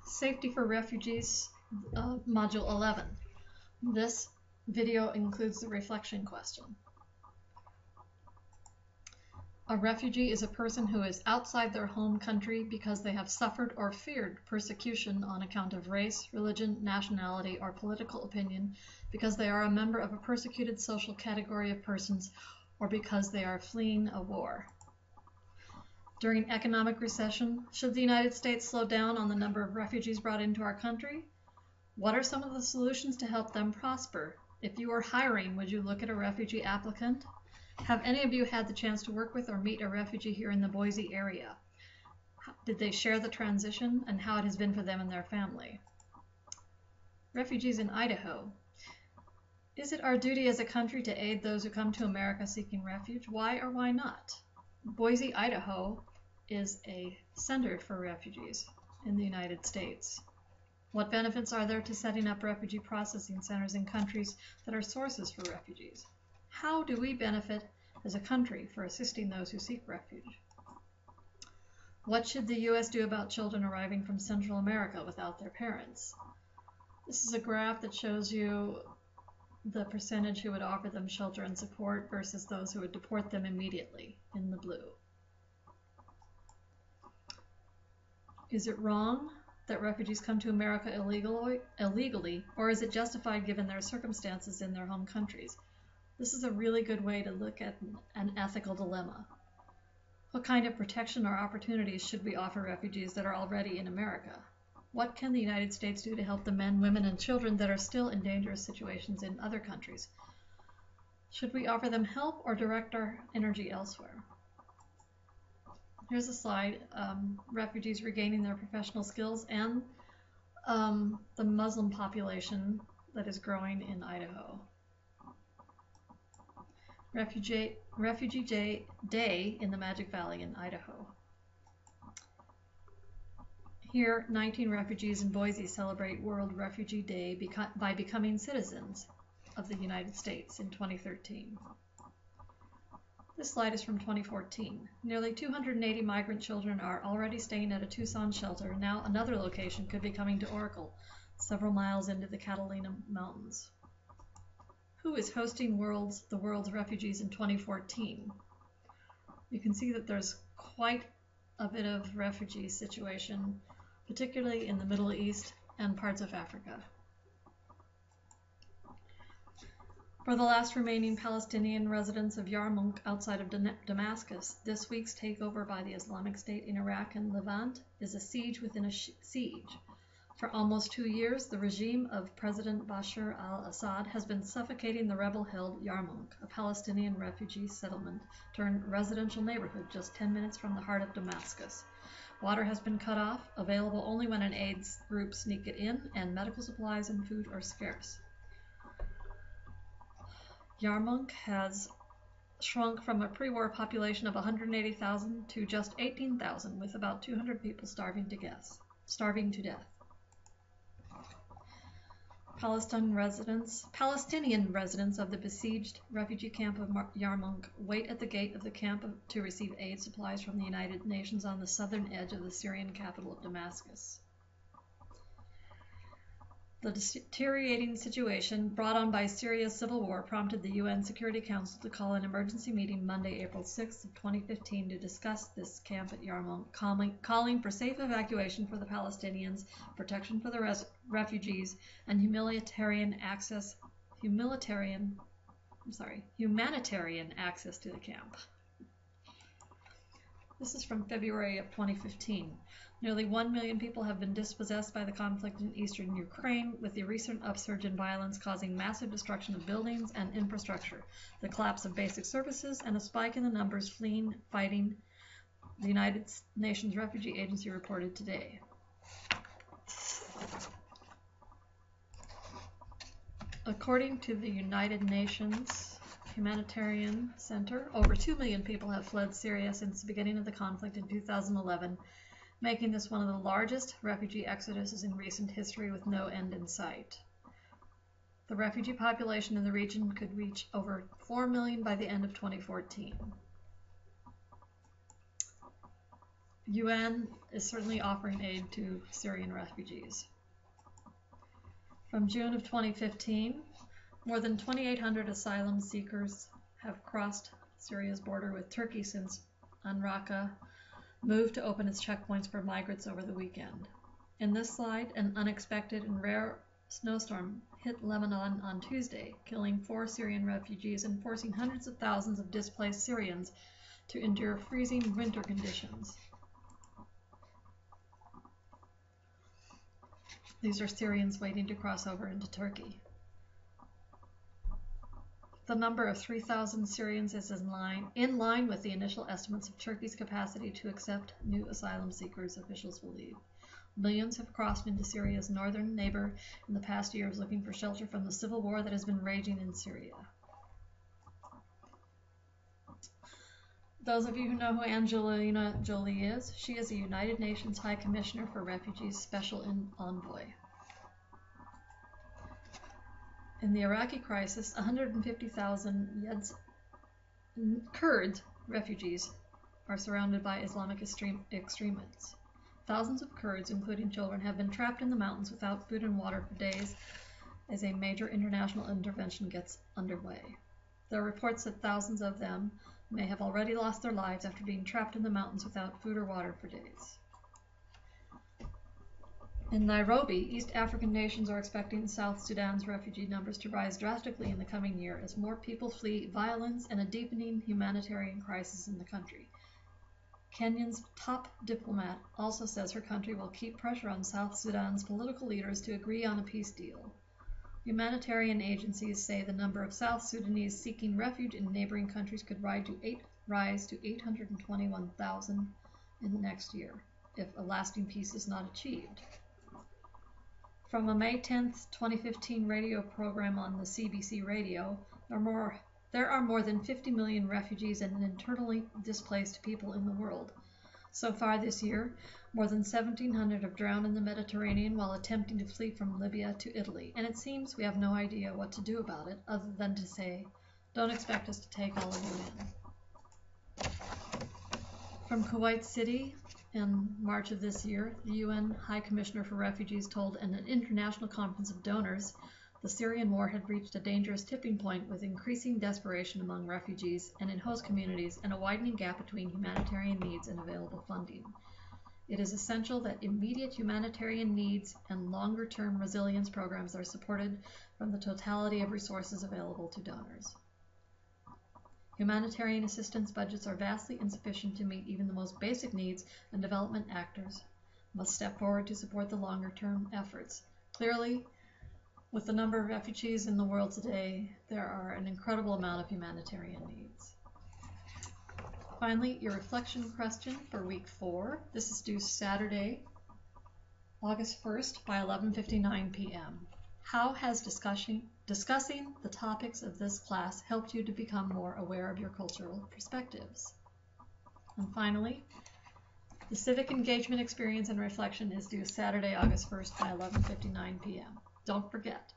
Safety for Refugees, Module 11. This video includes the reflection question. A refugee is a person who is outside their home country because they have suffered or feared persecution on account of race, religion, nationality, or political opinion, because they are a member of a persecuted social category of persons, or because they are fleeing a war. During economic recession, should the United States slow down on the number of refugees brought into our country? What are some of the solutions to help them prosper? If you were hiring, would you look at a refugee applicant? Have any of you had the chance to work with or meet a refugee here in the Boise area? Did they share the transition and how it has been for them and their family? Refugees in Idaho. Is it our duty as a country to aid those who come to America seeking refuge? Why or why not? Boise, Idaho is a center for refugees in the United States. What benefits are there to setting up refugee processing centers in countries that are sources for refugees? How do we benefit as a country for assisting those who seek refuge? What should the U.S. do about children arriving from Central America without their parents? This is a graph that shows you the percentage who would offer them shelter and support versus those who would deport them immediately in the blue. Is it wrong that refugees come to America illegally, or is it justified given their circumstances in their home countries? This is a really good way to look at an ethical dilemma. What kind of protection or opportunities should we offer refugees that are already in America? What can the United States do to help the men, women, and children that are still in dangerous situations in other countries? Should we offer them help or direct our energy elsewhere? Here's a slide, refugees regaining their professional skills and the Muslim population that is growing in Idaho. Refugee Day in the Magic Valley in Idaho. Here, 19 refugees in Boise celebrate World Refugee Day by becoming citizens of the United States in 2013. This slide is from 2014. Nearly 280 migrant children are already staying at a Tucson shelter. Now another location could be coming to Oracle, several miles into the Catalina Mountains. Who is hosting the world's refugees in 2014? You can see that there's quite a bit of refugee situation, particularly in the Middle East and parts of Africa. For the last remaining Palestinian residents of Yarmouk outside of Damascus, this week's takeover by the Islamic State in Iraq and Levant is a siege within a siege. For almost 2 years, the regime of President Bashar al-Assad has been suffocating the rebel-held Yarmouk, a Palestinian refugee settlement turned residential neighborhood just 10 minutes from the heart of Damascus. Water has been cut off, available only when an AIDS group sneak it in, and medical supplies and food are scarce. Yarmouk has shrunk from a pre-war population of 180,000 to just 18,000, with about 200 people starving to death. Palestinian residents of the besieged refugee camp of Yarmouk wait at the gate of the camp to receive aid supplies from the United Nations on the southern edge of the Syrian capital of Damascus. The deteriorating situation brought on by Syria's civil war prompted the UN Security Council to call an emergency meeting Monday, April 6th of 2015 to discuss this camp at Yarmouk, calling for safe evacuation for the Palestinians, protection for the refugees, and humanitarian access to the camp. This is from February of 2015. Nearly 1 million people have been dispossessed by the conflict in eastern Ukraine, with the recent upsurge in violence causing massive destruction of buildings and infrastructure, the collapse of basic services, and a spike in the numbers fleeing fighting, the United Nations Refugee Agency reported today. According to the United Nations Humanitarian Center, over 2 million people have fled Syria since the beginning of the conflict in 2011, making this one of the largest refugee exoduses in recent history with no end in sight. The refugee population in the region could reach over 4 million by the end of 2014. UN is certainly offering aid to Syrian refugees. From June of 2015, more than 2,800 asylum seekers have crossed Syria's border with Turkey since Raqqa moved to open its checkpoints for migrants over the weekend. In this slide, an unexpected and rare snowstorm hit Lebanon on Tuesday, killing 4 Syrian refugees and forcing hundreds of thousands of displaced Syrians to endure freezing winter conditions. These are Syrians waiting to cross over into Turkey. The number of 3,000 Syrians is in line with the initial estimates of Turkey's capacity to accept new asylum seekers, officials believe. Millions have crossed into Syria's northern neighbor in the past years looking for shelter from the civil war that has been raging in Syria. Those of you who know who Angelina Jolie is, she is the United Nations High Commissioner for Refugees Special Envoy. In the Iraqi crisis, 150,000 Kurd refugees are surrounded by Islamic extremists. Thousands of Kurds, including children, have been trapped in the mountains without food and water for days as a major international intervention gets underway. There are reports that thousands of them may have already lost their lives after being trapped in the mountains without food or water for days. In Nairobi, East African nations are expecting South Sudan's refugee numbers to rise drastically in the coming year as more people flee violence and a deepening humanitarian crisis in the country. Kenya's top diplomat also says her country will keep pressure on South Sudan's political leaders to agree on a peace deal. Humanitarian agencies say the number of South Sudanese seeking refuge in neighboring countries could rise to 821,000 in the next year, if a lasting peace is not achieved. From a May 10, 2015 radio program on the CBC radio, there are more than 50 million refugees and internally displaced people in the world. So far this year, more than 1,700 have drowned in the Mediterranean while attempting to flee from Libya to Italy, and it seems we have no idea what to do about it other than to say, don't expect us to take all of you in. From Kuwait City, in March of this year, the UN High Commissioner for Refugees told an international conference of donors the Syrian war had reached a dangerous tipping point with increasing desperation among refugees and in host communities and a widening gap between humanitarian needs and available funding. It is essential that immediate humanitarian needs and longer-term resilience programs are supported from the totality of resources available to donors. Humanitarian assistance budgets are vastly insufficient to meet even the most basic needs, and development actors must step forward to support the longer-term efforts. Clearly, with the number of refugees in the world today, there are an incredible amount of humanitarian needs. Finally, your reflection question for week 4. This is due Saturday, August 1st by 11:59 p.m. How has discussing the topics of this class helped you to become more aware of your cultural perspectives? And finally, the civic engagement experience and reflection is due Saturday, August 1st by 11:59 p.m. Don't forget,